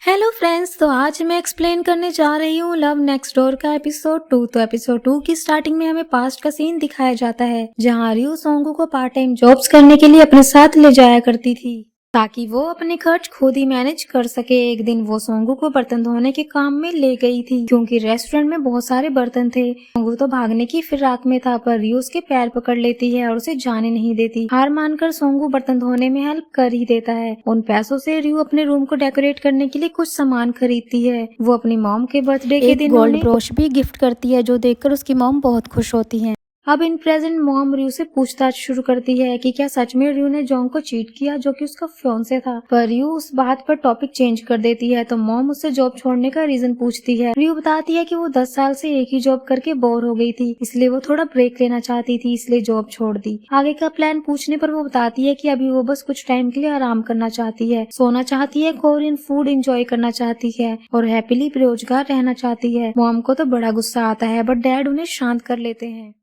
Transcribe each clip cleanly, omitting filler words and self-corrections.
Hello friends, तो आज मैं एक्सप्लेन करने जा रही हूँ लव नेक्स्ट डोर का एपिसोड 2। तो एपिसोड 2 की स्टार्टिंग में हमें पास्ट का सीन दिखाया जाता है, जहाँ रियो सोंगू को पार्ट टाइम जॉब्स करने के लिए अपने साथ ले जाया करती थी ताकि वो अपने खर्च खुद ही मैनेज कर सके। एक दिन वो सोंगू को बर्तन धोने के काम में ले गई थी, क्योंकि रेस्टोरेंट में बहुत सारे बर्तन थे। सोंगू तो भागने की फिराक में था, पर रियो उसके पैर पकड़ लेती है और उसे जाने नहीं देती। हार मानकर सोंगू बर्तन धोने में हेल्प कर ही देता है। उन पैसों से रियो अपने रूम को डेकोरेट करने के लिए कुछ सामान खरीदती है। वो अपनी मॉम के बर्थडे के दिन गोल्ड ब्रोच भी गिफ्ट करती है, जो देखकर उसकी मॉम बहुत खुश होती है। अब इन प्रेजेंट मॉम रियो से पूछताछ शुरू करती है कि क्या सच में रियो ने जोंग को चीट किया, जो कि उसका फियांसे था। पर रियो उस बात पर टॉपिक चेंज कर देती है, तो मॉम उससे जॉब छोड़ने का रीजन पूछती है। रियो बताती है कि वो 10 साल से एक ही जॉब करके बोर हो गई थी, इसलिए वो थोड़ा ब्रेक लेना चाहती थी, इसलिए जॉब छोड़ दी। आगे का प्लान पूछने पर वो बताती है कि अभी वो बस कुछ टाइम के लिए आराम करना चाहती है, सोना चाहती है, कोरियन फूड एंजॉय करना चाहती है और हैप्पीली बेरोजगार रहना चाहती है। मॉम को तो बड़ा गुस्सा आता है, बट डैड उन्हें शांत कर लेते हैं।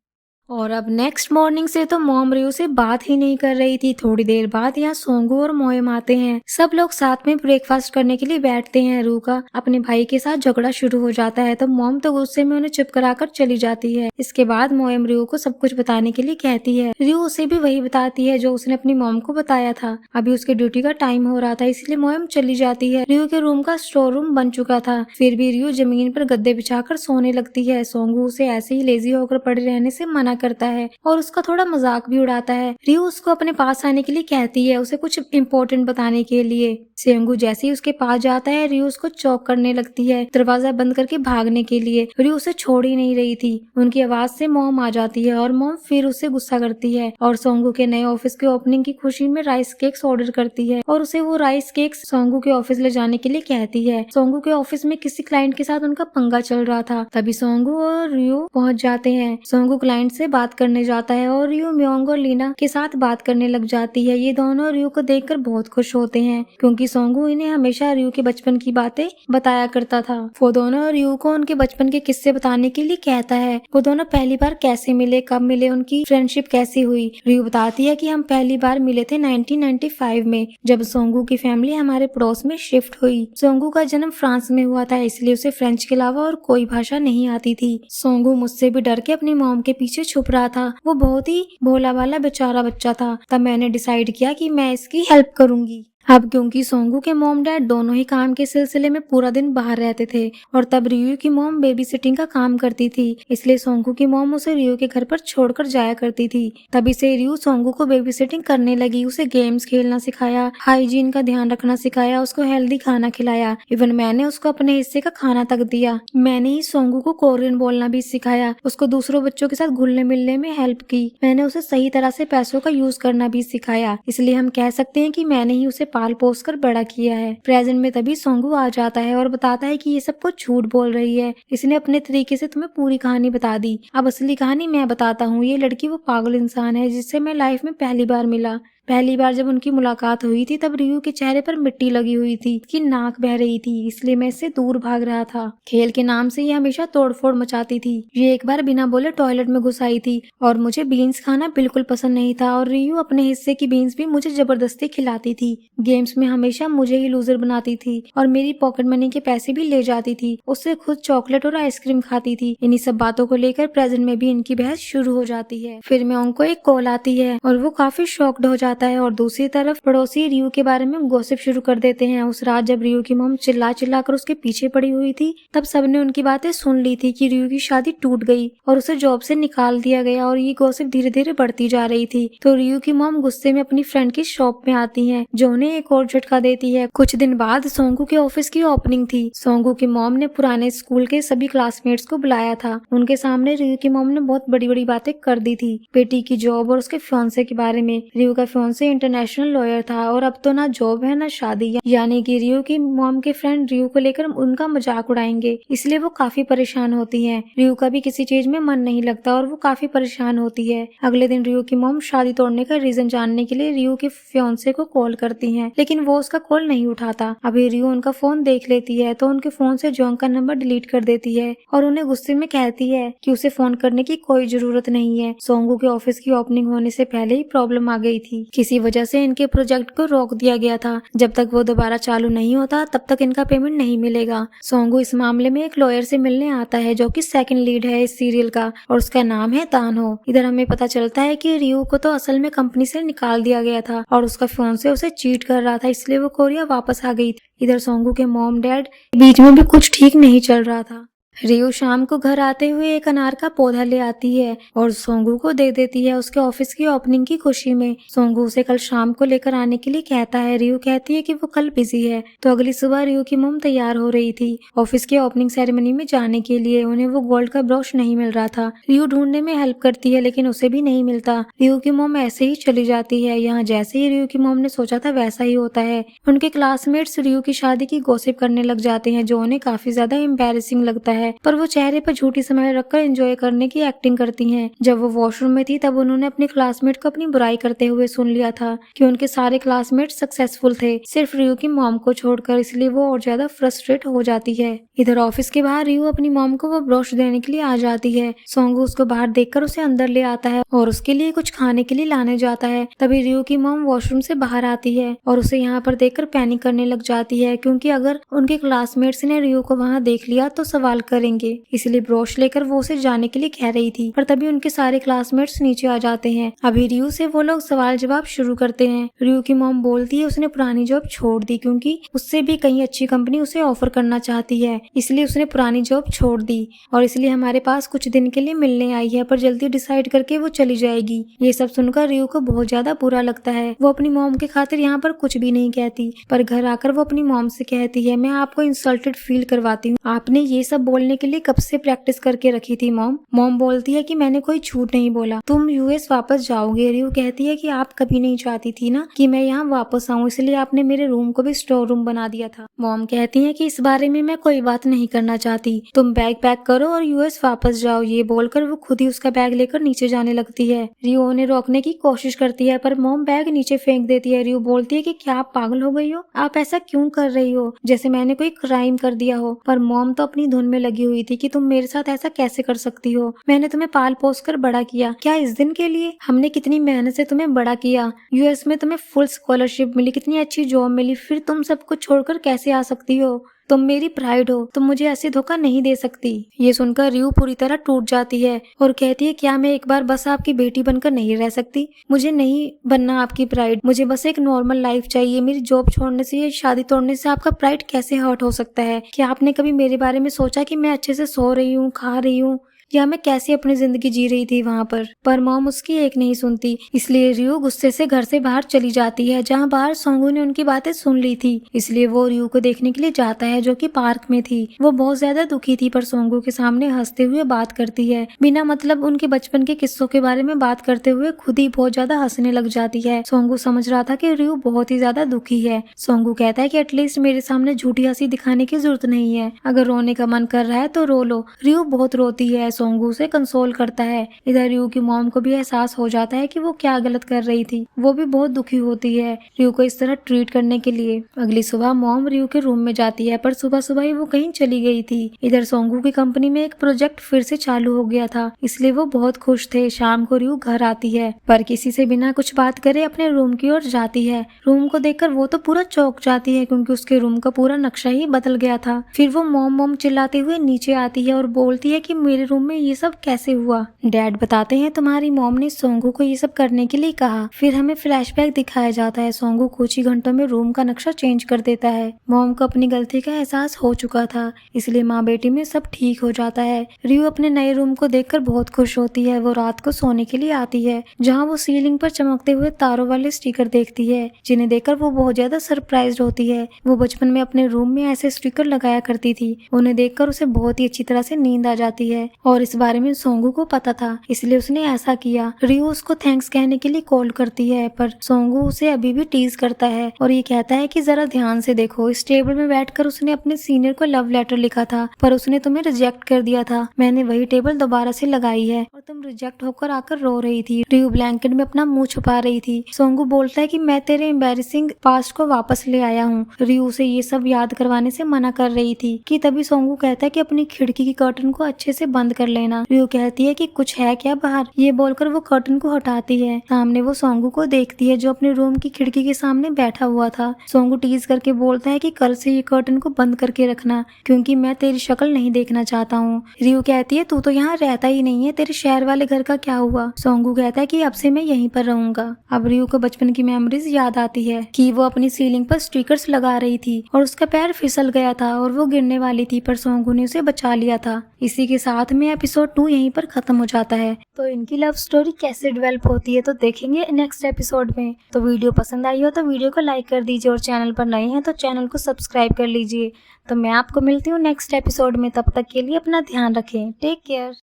और अब नेक्स्ट मॉर्निंग से तो मॉम रियो से बात ही नहीं कर रही थी। थोड़ी देर बाद यहाँ सोंगू और मोएम आते हैं। सब लोग साथ में ब्रेकफास्ट करने के लिए बैठते हैं। रू का अपने भाई के साथ झगड़ा शुरू हो जाता है, तो मॉम तो गुस्से में उन्हें चुप कराकर चली जाती है। इसके बाद मोएम रियो को सब कुछ बताने के लिए कहती है। रियो उसे भी वही बताती है जो उसने अपनी मॉम को बताया था। अभी उसके ड्यूटी का टाइम हो रहा था, इसलिए मोएम चली जाती है। रियो के रूम का स्टोर रूम बन चुका था, फिर भी रियो जमीन पर गद्दे बिछाकर सोने लगती है। सोंगू उसे ऐसे ही लेजी होकर पड़े रहने से मना करता है और उसका थोड़ा मजाक भी उड़ाता है। रियो उसको अपने पास आने के लिए कहती है, उसे कुछ इम्पोर्टेंट बताने के लिए। सेंगू जैसे ही उसके पास जाता है, रियो उसको चौक करने लगती है, दरवाजा बंद करके भागने के लिए। रियो उसे छोड़ ही नहीं रही थी। उनकी आवाज से मॉम आ जाती है और मॉम फिर उससे गुस्सा करती है और सोंगू के नए ऑफिस के ओपनिंग की खुशी में राइस केक्स ऑर्डर करती है और उसे वो राइस केक्स सोंगू के ऑफिस ले जाने के लिए कहती है। सोंगू के ऑफिस में किसी क्लाइंट के साथ उनका पंगा चल रहा था, तभी सोंगू और रियो पहुंच जाते हैं। सोंगू क्लाइंट से बात करने जाता है और रियो म्योंग और लीना के साथ बात करने लग जाती है। ये दोनों रियो को देखकर बहुत खुश होते हैं, क्योंकि सोंगू इन्हें हमेशा रियो के बचपन की बातें बताया करता था। वो दोनों रियो को उनके बचपन के किस्से बताने के लिए कहता है। वो दोनों पहली बार कैसे मिले, कब मिले, उनकी फ्रेंडशिप कैसी हुई। रियो बताती है कि हम पहली बार मिले थे 1995 में, जब सोंगू की फैमिली हमारे पड़ोस में शिफ्ट हुई। सोंगू का जन्म फ्रांस में हुआ था, इसलिए उसे फ्रेंच के अलावा और कोई भाषा नहीं आती थी। सोंगू मुझसे भी डर के अपनी मॉम के पीछे छुप रहा था। वो बहुत ही भोला भाला बेचारा बच्चा था। तब मैंने डिसाइड किया कि मैं इसकी हेल्प करूंगी। अब क्योंकि सोंगू के मॉम डैड दोनों ही काम के सिलसिले में पूरा दिन बाहर रहते थे और तब रियो की मॉम बेबी सिटिंग का काम करती थी, इसलिए सोंगू की मॉम उसे रियो के घर पर छोड़कर जाया करती थी। तभी से रियो सोंगू को बेबी सिटिंग करने लगी। उसे गेम्स खेलना सिखाया, हाइजीन का ध्यान रखना सिखाया, उसको हेल्दी खाना खिलाया। इवन मैंने उसको अपने हिस्से का खाना तक दिया। मैंने ही सोंगू को कोरियन बोलना भी सिखाया, उसको दूसरों बच्चों के साथ घुलने मिलने में हेल्प की। मैंने उसे सही तरह से पैसों का यूज करना भी सिखाया, इसलिए हम कह सकते हैं कि मैंने ही उसे पाल पोस कर बड़ा किया है। प्रेजेंट में तभी सोंगू आ जाता है और बताता है कि ये सब कुछ झूठ बोल रही है, इसने अपने तरीके से तुम्हें पूरी कहानी बता दी। अब असली कहानी मैं बताता हूँ। ये लड़की वो पागल इंसान है जिससे मैं लाइफ में पहली बार मिला। पहली बार जब उनकी मुलाकात हुई थी, तब रियो के चेहरे पर मिट्टी लगी हुई थी, कि नाक बह रही थी, इसलिए मैं इससे दूर भाग रहा था। खेल के नाम से ये हमेशा तोड़फोड़ मचाती थी। ये एक बार बिना बोले टॉयलेट में घुस आई थी और मुझे बीन्स खाना बिल्कुल पसंद नहीं था, और रियो अपने हिस्से की बीन्स भी मुझे जबरदस्ती खिलाती थी। गेम्स में हमेशा मुझे ही लूजर बनाती थी और मेरी पॉकेट मनी के पैसे भी ले जाती थी। उससे खुद चॉकलेट और आइसक्रीम खाती थी। इन्हीं सब बातों को लेकर प्रेजेंट में भी इनकी बहस शुरू हो जाती है। फिर म्योंग को एक कॉल आती है और वो काफी शॉक्ड हो जाता है, और दूसरी तरफ पड़ोसी रियो के बारे में गॉसिप शुरू कर देते हैं। उस रात जब रियो की मॉम चिल्ला चिल्ला कर उसके पीछे पड़ी हुई थी, तब सबने उनकी बातें सुन ली थी कि रियो की शादी टूट गई और उसे जॉब से निकाल दिया गया, और ये गॉसिप धीरे धीरे बढ़ती जा रही थी। तो रियो की मॉम गुस्से में अपनी फ्रेंड की शॉप में आती है, जो उन्हें एक और झटका देती है। कुछ दिन बाद सोंगू के ऑफिस की ओपनिंग थी। सोंगू की मॉम ने पुराने स्कूल के सभी क्लासमेट्स को बुलाया था। उनके सामने रियो की मॉम ने बहुत बड़ी बड़ी बातें कर दी थी, बेटी की जॉब और उसके फियांसे के बारे में। रियो का फियांसे इंटरनेशनल लॉयर था और अब तो ना जॉब है ना शादी, यानी कि रियो की मॉम के फ्रेंड रियो को लेकर उनका मजाक उड़ाएंगे, इसलिए वो काफी परेशान होती हैं। रियो का भी किसी चीज में मन नहीं लगता और वो काफी परेशान होती है। अगले दिन रियो की मॉम शादी तोड़ने का रीजन जानने के लिए रियो के फियांसे को कॉल करती हैं, लेकिन वो उसका कॉल नहीं उठाता। अभी रियो उनका फोन देख लेती है तो उनके फोन से जोंग का नंबर डिलीट कर देती है और उन्हें गुस्से में कहती है कि उसे फोन करने की कोई जरूरत नहीं है। सोंगू के ऑफिस की ओपनिंग होने से पहले ही प्रॉब्लम आ गई थी। किसी वजह से इनके प्रोजेक्ट को रोक दिया गया था। जब तक वो दोबारा चालू नहीं होता तब तक इनका पेमेंट नहीं मिलेगा। सोंगू इस मामले में एक लॉयर से मिलने आता है जो कि सेकंड लीड है इस सीरियल का और उसका नाम है तानहो। इधर हमें पता चलता है कि रियो को तो असल में कंपनी से निकाल दिया गया था और उसका फोन से उसे चीट कर रहा था, इसलिए वो कोरिया वापस आ गई थी। इधर सोंगू के मॉम डैड बीच में भी कुछ ठीक नहीं चल रहा था। रियो शाम को घर आते हुए एक अनार का पौधा ले आती है और सोंगू को दे देती है उसके ऑफिस की ओपनिंग की खुशी में। सोंगू उसे कल शाम को लेकर आने के लिए कहता है। रियो कहती है कि वो कल बिजी है। तो अगली सुबह रियो की मॉम तैयार हो रही थी ऑफिस के ओपनिंग सेरेमनी में जाने के लिए। उन्हें वो गोल्ड का ब्रोच नहीं मिल रहा था। रियो ढूंढने में हेल्प करती है लेकिन उसे भी नहीं मिलता। रियो की मॉम ऐसे ही चली जाती है। यहाँ जैसे ही रियो की मॉम ने सोचा था वैसा ही होता है। उनके क्लासमेट्स रियो की शादी की गॉसिप करने लग जाते हैं जो उन्हें काफी ज्यादा एम्बैरेसिंग लगता है, पर वो चेहरे पर झूठी स्माइल रखकर एंजॉय करने की एक्टिंग करती हैं। जब वो वॉशरूम में थी तब उन्होंने अपने क्लासमेट को अपनी बुराई करते हुए सुन लिया था कि उनके सारे क्लासमेट सक्सेसफुल थे, सिर्फ रियो की मॉम को छोड़कर। इसलिए वो और ज्यादा फ्रस्ट्रेट हो जाती है। इधर ऑफिस के बाहर रियो अपनी मॉम को वो ब्रोच देने के लिए आ जाती है। सोंगू उसको बाहर देखकर उसे अंदर ले आता है और उसके लिए कुछ खाने के लिए लाने जाता है। तभी रियो की मॉम वॉशरूम से बाहर आती है और उसे यहाँ पर देखकर पैनिक करने लग जाती है, क्योंकि अगर उनके क्लासमेट्स ने रियो को वहाँ देख लिया तो सवाल करेंगे। इसलिए ब्रोच लेकर वो उसे जाने के लिए कह रही थी, पर तभी उनके सारे क्लासमेट्स नीचे आ जाते हैं। अभी रियो से वो लोग सवाल जवाब शुरू करते हैं। रियो की मॉम बोलती है उसने पुरानी जॉब छोड़ दी क्योंकि उससे भी कहीं अच्छी कंपनी उसे ऑफर करना चाहती है, इसलिए उसने पुरानी जॉब छोड़ दी और इसलिए हमारे पास कुछ दिन के लिए मिलने आई है, पर जल्दी डिसाइड करके वो चली जाएगी। ये सब सुनकर रियो को बहुत ज्यादा बुरा लगता है। वो अपनी मॉम के खातिर यहाँ पर कुछ भी नहीं कहती, पर घर आकर वो अपनी मॉम से कहती है, मैं आपको इंसल्टेड फील करवाती हूँ। आपने ये सब बोलने के लिए कब से प्रैक्टिस करके रखी थी मॉम? मॉम बोलती है कि मैंने कोई झूठ नहीं बोला, तुम यूएस वापस जाओगे। रियो कहती है कि आप कभी नहीं चाहती थी ना कि मैं यहाँ वापस आऊँ, इसलिए आपने मेरे रूम को भी स्टोर रूम बना दिया था। मॉम कहती है कि इस बारे में मैं कोई बात नहीं करना चाहती, तुम बैग पैक करो और यूएस वापस जाओ। ये बोलकर वो खुद ही उसका बैग लेकर नीचे जाने लगती है। रियो उन्हें रोकने की कोशिश करती है, पर मॉम बैग नीचे फेंक देती है। रियो बोलती है कि क्या आप पागल हो गई हो? आप ऐसा क्यों कर रही हो, जैसे मैंने कोई क्राइम कर दिया हो। पर मॉम तो अपनी धुन में लगी हुई थी कि तुम मेरे साथ ऐसा कैसे कर सकती हो, मैंने तुम्हें पाल पोस कर बड़ा किया, क्या इस दिन के लिए? हमने कितनी मेहनत से तुम्हें बड़ा किया, यूएस में तुम्हें फुल स्कॉलरशिप मिली, कितनी अच्छी जॉब मिली, फिर तुम सब कुछ छोड़कर कैसे आ सकती हो? तुम मेरी प्राइड हो, तुम मुझे ऐसे धोखा नहीं दे सकती। ये सुनकर रियो पूरी तरह टूट जाती है और कहती है, क्या मैं एक बार बस आपकी बेटी बनकर नहीं रह सकती? मुझे नहीं बनना आपकी प्राइड, मुझे बस एक नॉर्मल लाइफ चाहिए। मेरी जॉब छोड़ने से या शादी तोड़ने से आपका प्राइड कैसे हर्ट हो सकता है? क्या आपने कभी मेरे बारे में सोचा कि मैं अच्छे से सो रही हूँ, खा रही हूँ, या मैं कैसे अपनी जिंदगी जी रही थी वहाँ पर मॉम उसकी एक नहीं सुनती। इसलिए रियो गुस्से से घर से बाहर चली जाती है, जहाँ बाहर सोंगू ने उनकी बातें सुन ली थी। इसलिए वो रियो को देखने के लिए जाता है जो कि पार्क में थी। वो बहुत ज्यादा दुखी थी, पर सोंगू के सामने हंसते हुए बात करती है। बिना मतलब उनके बचपन के किस्सों के बारे में बात करते हुए खुद ही बहुत ज्यादा हंसने लग जाती है। सोंगू समझ रहा था कि रियो बहुत ही ज्यादा दुखी है। सोंगू कहता है कि एटलीस्ट मेरे सामने झूठी हंसी दिखाने की जरूरत नहीं है, अगर रोने का मन कर रहा है तो रो लो। रियो बहुत रोती है, सोंगू से कंसोल करता है। इधर रियो की मॉम को भी एहसास हो जाता है कि वो क्या गलत कर रही थी। वो भी बहुत दुखी होती है रियो को इस तरह ट्रीट करने के लिए। अगली सुबह मॉम रियो के रूम में जाती है, पर सुबह सुबह ही वो कहीं चली गई थी। इधर सोंगू की कंपनी में एक प्रोजेक्ट फिर से चालू हो गया था, इसलिए वो बहुत खुश थे। शाम को रियो घर आती है, पर किसी से बिना कुछ बात करे अपने रूम की ओर जाती है। रूम को देखकर वो तो पूरा चौंक जाती है, क्योंकि उसके रूम का पूरा नक्शा ही बदल गया था। फिर वो मॉम चिल्लाते हुए नीचे आती है और बोलती है कि मेरे रूम में ये सब कैसे हुआ? डैड बताते हैं तुम्हारी मॉम ने सोंगू को ये सब करने के लिए कहा। फिर हमें फ्लैशबैक दिखाया जाता है, सोंगू कुछ ही घंटों में रूम का नक्शा चेंज कर देता है। मॉम को अपनी गलती का एहसास हो चुका था, इसलिए माँ बेटी में सब ठीक हो जाता है। रियो अपने नए रूम को देखकर बहुत खुश होती है। वो रात को सोने के लिए आती है, जहाँ वो सीलिंग पर चमकते हुए तारों वाले स्टिकर देखती है, जिन्हें देखकर वो बहुत ज्यादा सरप्राइज होती है। वो बचपन में अपने रूम में ऐसे स्टिकर लगाया करती थी। उन्हें देखकर उसे बहुत ही अच्छी तरह से नींद आ जाती है और इस बारे में सोंगू को पता था, इसलिए उसने ऐसा किया। रियो उसको थैंक्स कहने के लिए कॉल करती है, पर सोंगू उसे अभी भी टीज करता है और ये कहता है कि जरा ध्यान से देखो, इस टेबल में बैठकर उसने अपने सीनियर को लव लेटर लिखा था, पर उसने तुम्हें रिजेक्ट कर दिया था। मैंने वही टेबल दोबारा से लगाई है और तुम रिजेक्ट होकर आकर रो रही थी। रियो ब्लैंकेट में अपना मुंह छुपा रही थी। सोंगू बोलता है कि मैं तेरे एम्बैरेसिंग पास्ट को वापस ले आया हूँ। रियो उसे ये सब याद करवाने से मना कर रही थी कि तभी सोंगू कहता है कि अपनी खिड़की की कर्टन को अच्छे से बंद कर लेना। रियो कहती है कि कुछ है क्या बाहर। ये बोलकर वो कर्टन को हटाती है। सामने वो सोंगू को देखती है जो अपने रूम की खिड़की के सामने बैठा हुआ था। सोंगू टीज करके बोलता है कि कल से ये कर्टन को बंद करके रखना क्योंकि मैं तेरी शक्ल नहीं देखना चाहता हूँ। रियो कहती है तू तो यहाँ रहता ही नहीं है, तेरे शहर वाले घर का क्या हुआ। सोंगू कहता है कि अब से मैं यहीं पर रहूंगा। अब रियो को बचपन की मेमोरीज याद आती है कि वो अपनी सीलिंग पर स्टिकर्स लगा रही थी और उसका पैर फिसल गया था और वो गिरने वाली थी, पर सोंगू ने उसे बचा लिया था। इसी के साथ में एपिसोड 2 यहीं पर खत्म हो जाता है। तो इनकी लव स्टोरी कैसे डेवलप होती है तो देखेंगे नेक्स्ट एपिसोड में। तो वीडियो पसंद आई हो तो वीडियो को लाइक कर दीजिए और चैनल पर नए हैं तो चैनल को सब्सक्राइब कर लीजिए। तो मैं आपको मिलती हूँ नेक्स्ट एपिसोड में, तब तक के लिए अपना ध्यान रखें। Take care.